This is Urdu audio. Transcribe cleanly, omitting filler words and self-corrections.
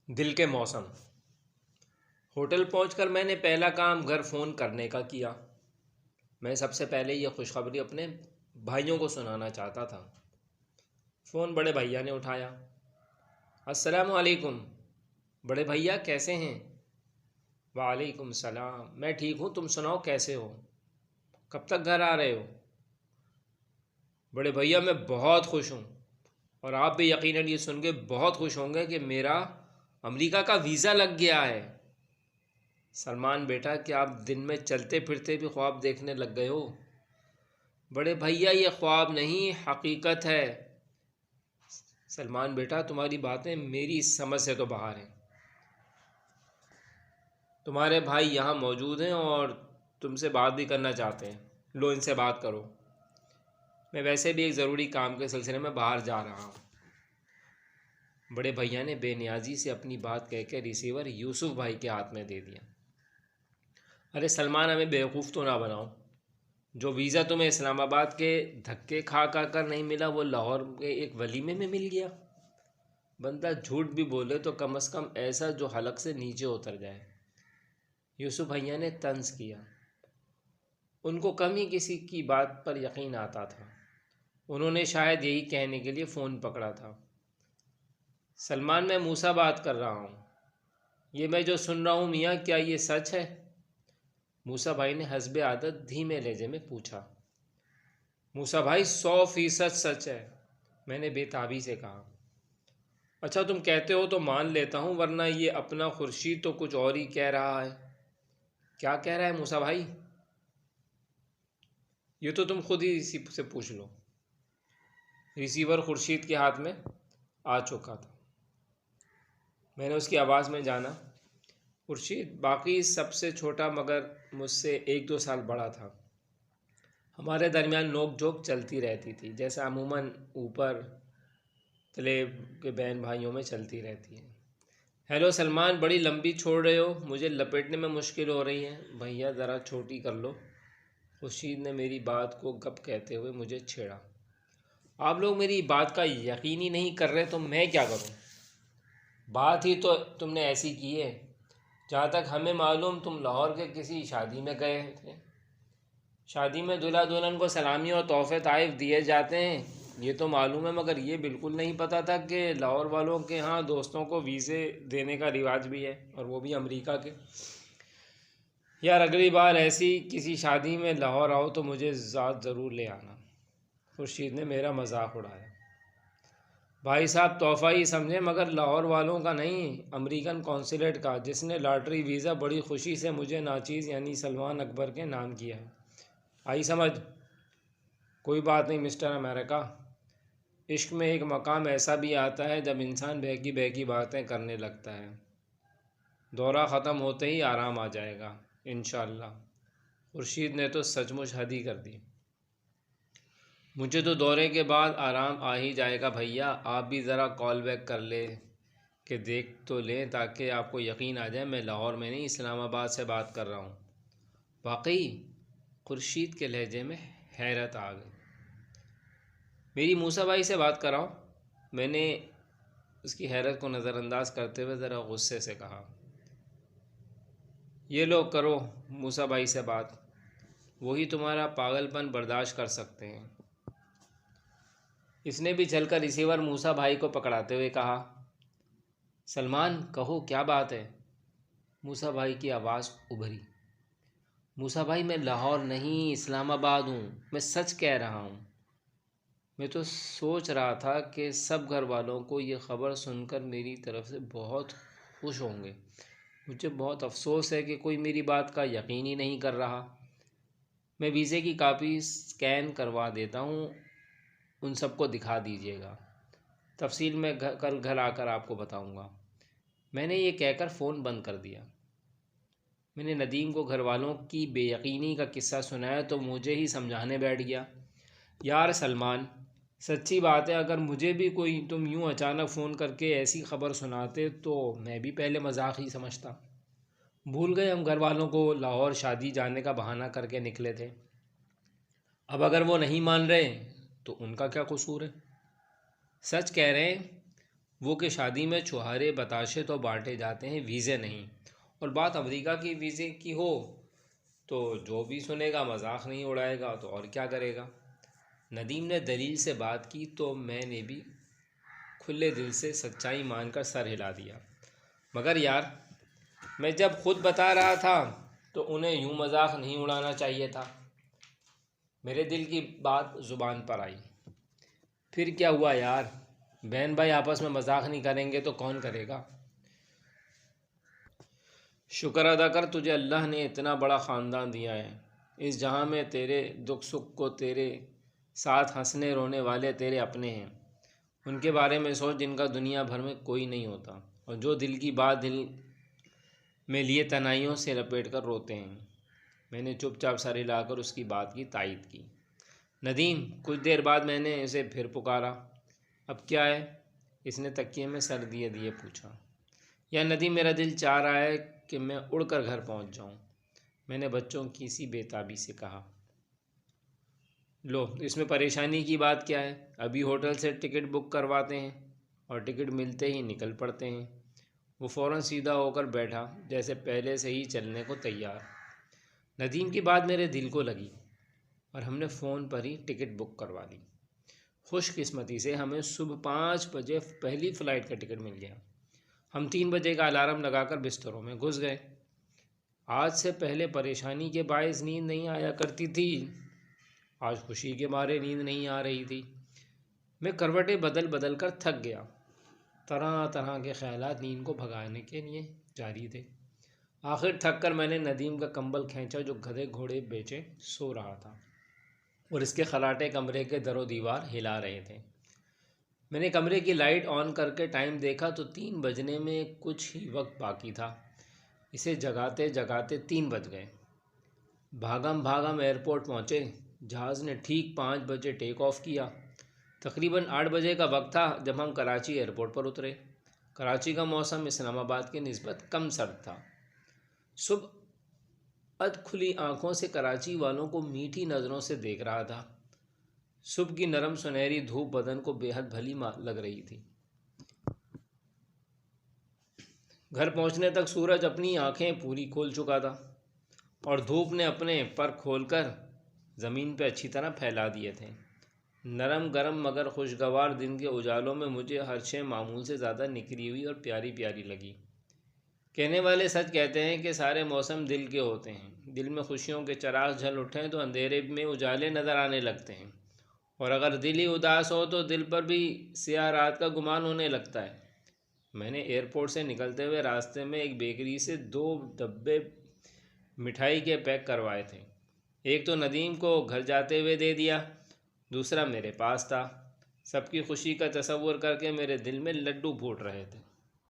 دل کے موسم۔ ہوٹل پہنچ کر میں نے پہلا کام گھر فون کرنے کا کیا۔ میں سب سے پہلے یہ خوشخبری اپنے بھائیوں کو سنانا چاہتا تھا۔ فون بڑے بھیا نے اٹھایا۔ السلام علیکم۔ بڑے بھیا کیسے ہیں؟ وعلیکم السلام، میں ٹھیک ہوں، تم سناؤ کیسے ہو؟ کب تک گھر آ رہے ہو؟ بڑے بھیا میں بہت خوش ہوں، اور آپ بھی یقیناً یہ سن کے بہت خوش ہوں گے کہ میرا امریکہ کا ویزا لگ گیا ہے۔ سلمان بیٹا، کیا آپ دن میں چلتے پھرتے بھی خواب دیکھنے لگ گئے ہو؟ بڑے بھیا یہ خواب نہیں، حقیقت ہے۔ سلمان بیٹا، تمہاری باتیں میری سمجھ سے تو باہر ہیں۔ تمہارے بھائی یہاں موجود ہیں اور تم سے بات بھی کرنا چاہتے ہیں، لو ان سے بات کرو۔ میں ویسے بھی ایک ضروری کام کے سلسلے میں باہر جا رہا ہوں۔ بڑے بھیا نے بے نیازی سے اپنی بات کہہ کے ریسیور یوسف بھائی کے ہاتھ میں دے دیا۔ ارے سلمان، ہمیں بیوقوف تو نہ بناؤ۔ جو ویزا تمہیں اسلام آباد کے دھکے کھا کر نہیں ملا، وہ لاہور کے ایک ولیمے میں مل گیا۔ بندہ جھوٹ بھی بولے تو کم از کم ایسا جو حلق سے نیچے اتر جائے۔ یوسف بھیا نے طنز کیا۔ ان کو کم ہی کسی کی بات پر یقین آتا تھا۔ انہوں نے شاید یہی کہنے کے لیے فون پکڑا تھا۔ سلمان، میں موسیٰ بات کر رہا ہوں۔ یہ میں جو سن رہا ہوں میاں، کیا یہ سچ ہے؟ موسیٰ بھائی نے حسب عادت دھیمے لہجے میں پوچھا۔ موسیٰ بھائی 100% سچ ہے، میں نے بے تابی سے کہا۔ اچھا تم کہتے ہو تو مان لیتا ہوں، ورنہ یہ اپنا خورشید تو کچھ اور ہی کہہ رہا ہے۔ کیا کہہ رہا ہے موسیٰ بھائی؟ یہ تو تم خود ہی اسی سے پوچھ لو۔ ریسیور خورشید کے ہاتھ میں آ چکا تھا۔ میں نے اس کی آواز میں جانا۔ خورشید باقی سب سے چھوٹا مگر مجھ سے 1-2 سال بڑا تھا۔ ہمارے درمیان نوک جھوک چلتی رہتی تھی، جیسا عموماً اوپر تلے کے بہن بھائیوں میں چلتی رہتی ہے۔ ہیلو سلمان، بڑی لمبی چھوڑ رہے ہو، مجھے لپیٹنے میں مشکل ہو رہی ہے۔ بھیا ذرا چھوٹی کر لو۔ خورشید نے میری بات کو گپ کہتے ہوئے مجھے چھیڑا۔ آپ لوگ میری بات کا یقین ہی نہیں کر رہے تو میں کیا کروں؟ بات ہی تو تم نے ایسی کی ہے۔ جہاں تک ہمیں معلوم تم لاہور کے کسی شادی میں گئے تھے۔ شادی میں دلہا دلہن کو سلامی اور تحفے تحائف دیے جاتے ہیں، یہ تو معلوم ہے، مگر یہ بالکل نہیں پتہ تھا کہ لاہور والوں کے ہاں دوستوں کو ویزے دینے کا رواج بھی ہے، اور وہ بھی امریکہ کے۔ یار اگلی بار ایسی کسی شادی میں لاہور آؤ تو مجھے ذات ضرور لے آنا۔ خورشید نے میرا مذاق اڑایا۔ بھائی صاحب تحفہ ہی سمجھیں، مگر لاہور والوں کا نہیں، امریکن کونسلیٹ کا، جس نے لاٹری ویزا بڑی خوشی سے مجھے ناچیز یعنی سلمان اکبر کے نام کیا ہے۔ آئی سمجھ؟ کوئی بات نہیں مسٹر امریکہ، عشق میں ایک مقام ایسا بھی آتا ہے جب انسان بہکی بہکی باتیں کرنے لگتا ہے۔ دورہ ختم ہوتے ہی آرام آ جائے گا انشاءاللہ۔ خورشید نے تو سچ مچ حد ہی کر دی۔ مجھے تو دورے کے بعد آرام آ ہی جائے گا بھیا، آپ بھی ذرا کال بیک کر لے کہ دیکھ تو لیں تاکہ آپ کو یقین آ جائے میں لاہور میں نہیں اسلام آباد سے بات کر رہا ہوں۔ واقعی؟ خورشید کے لہجے میں حیرت آ گئی۔ میری موسیٰ بھائی سے بات کراؤ، میں نے اس کی حیرت کو نظر انداز کرتے ہوئے ذرا غصے سے کہا۔ یہ لو کرو موسیٰ بھائی سے بات، وہی تمہارا پاگل پن برداشت کر سکتے ہیں۔ اس نے بھی چل کر ریسیور موسیٰ بھائی کو پکڑاتے ہوئے کہا۔ سلمان کہو کیا بات ہے؟ موسیٰ بھائی کی آواز ابھری۔ موسیٰ بھائی میں لاہور نہیں اسلام آباد ہوں، میں سچ کہہ رہا ہوں۔ میں تو سوچ رہا تھا کہ سب گھر والوں کو یہ خبر سن کر میری طرف سے بہت خوش ہوں گے۔ مجھے بہت افسوس ہے کہ کوئی میری بات کا یقین ہی نہیں کر رہا۔ میں ویزے کی کاپی سکین کروا دیتا ہوں، ان سب کو دکھا دیجیے گا۔ تفصیل میں کل گھر آ کر آپ کو بتاؤں گا۔ میں نے یہ کہہ کر فون بند کر دیا۔ میں نے ندیم کو گھر والوں کی بے یقینی کا قصہ سنایا تو مجھے ہی سمجھانے بیٹھ گیا۔ یار سلمان، سچی بات ہے، اگر مجھے بھی کوئی تم یوں اچانک فون کر کے ایسی خبر سناتے تو میں بھی پہلے مذاق ہی سمجھتا۔ بھول گئے ہم گھر والوں کو لاہور شادی جانے کا بہانہ کر کے نکلے تھے۔ اب اگر وہ نہیں مان رہے تو ان کا کیا قصور ہے؟ سچ کہہ رہے ہیں، وہ کہ شادی میں چھوہارے بتاشے تو بانٹے جاتے ہیں، ویزے نہیں۔ اور بات امریکہ کی ویزے کی ہو تو جو بھی سنے گا مذاق نہیں اڑائے گا تو اور کیا کرے گا۔ ندیم نے دلیل سے بات کی تو میں نے بھی کھلے دل سے سچائی مان کر سر ہلا دیا۔ مگر یار، میں جب خود بتا رہا تھا تو انہیں یوں مذاق نہیں اڑانا چاہیے تھا۔ میرے دل کی بات زبان پر آئی۔ پھر کیا ہوا یار، بہن بھائی آپس میں مذاق نہیں کریں گے تو کون کرے گا؟ شکر ادا کر تجھے اللہ نے اتنا بڑا خاندان دیا ہے۔ اس جہاں میں تیرے دکھ سکھ کو تیرے ساتھ ہنسنے رونے والے تیرے اپنے ہیں۔ ان کے بارے میں سوچ جن کا دنیا بھر میں کوئی نہیں ہوتا، اور جو دل کی بات دل میں لیے تنہائیوں سے لپیٹ کر روتے ہیں۔ میں نے چپ چاپ سر ہلا کر اس کی بات کی تائید کی۔ ندیم، کچھ دیر بعد میں نے اسے پھر پکارا۔ اب کیا ہے؟ اس نے تکیے میں سر دیے دیے پوچھا۔ یا ندیم، میرا دل چاہ رہا ہے کہ میں اڑ کر گھر پہنچ جاؤں، میں نے بچوں کی سی بے تابی سے کہا۔ لو، اس میں پریشانی کی بات کیا ہے؟ ابھی ہوٹل سے ٹکٹ بک کرواتے ہیں اور ٹکٹ ملتے ہی نکل پڑتے ہیں۔ وہ فوراً سیدھا ہو کر بیٹھا جیسے پہلے سے ہی چلنے کو تیار۔ ندیم کی بات میرے دل کو لگی اور ہم نے فون پر ہی ٹکٹ بک کروا لی۔ خوش قسمتی سے ہمیں صبح 5 بجے پہلی فلائٹ کا ٹکٹ مل گیا۔ ہم 3 بجے کا الارم لگا کر بستروں میں گھس گئے۔ آج سے پہلے پریشانی کے باعث نیند نہیں آیا کرتی تھی، آج خوشی کے مارے نیند نہیں آ رہی تھی۔ میں کروٹیں بدل بدل کر تھک گیا۔ طرح طرح کے خیالات نیند کو بھگانے کے لیے جاری تھے۔ آخر تھک کر میں نے ندیم کا کمبل کھینچا جو گدھے گھوڑے بیچے سو رہا تھا اور اس کے خراٹے کمرے کے در و دیوار ہلا رہے تھے۔ میں نے کمرے کی لائٹ آن کر کے ٹائم دیکھا تو 3 بجنے میں کچھ ہی وقت باقی تھا۔ اسے جگاتے جگاتے 3 بج گئے۔ بھاگم بھاگم ایئرپورٹ پہنچے۔ جہاز نے ٹھیک 5 بجے ٹیک آف کیا۔ تقریباً 8 بجے کا وقت تھا جب ہم کراچی ایئرپورٹ پر اترے۔ کراچی کا موسم اسلام آباد کی نسبت کم سرد تھا۔ صبح اد کھلی آنکھوں سے کراچی والوں کو میٹھی نظروں سے دیکھ رہا تھا۔ صبح کی نرم سنہری دھوپ بدن کو بے حد بھلی لگ رہی تھی۔ گھر پہنچنے تک سورج اپنی آنکھیں پوری کھول چکا تھا اور دھوپ نے اپنے پر کھول کر زمین پہ اچھی طرح پھیلا دیے تھے۔ نرم گرم مگر خوشگوار دن کے اجالوں میں مجھے ہر شے معمول سے زیادہ نکھری ہوئی اور پیاری پیاری لگی۔ کہنے والے سچ کہتے ہیں کہ سارے موسم دل کے ہوتے ہیں۔ دل میں خوشیوں کے چراغ جھل اٹھیں تو اندھیرے میں اجالے نظر آنے لگتے ہیں، اور اگر دل ہی اداس ہو تو دل پر بھی سیاہ رات کا گمان ہونے لگتا ہے۔ میں نے ایئرپورٹ سے نکلتے ہوئے راستے میں ایک بیکری سے 2 ڈبے مٹھائی کے پیک کروائے تھے۔ ایک تو ندیم کو گھر جاتے ہوئے دے دیا، دوسرا میرے پاس تھا۔ سب کی خوشی کا تصور کر کے میرے دل میں لڈو پھوٹ رہے تھے۔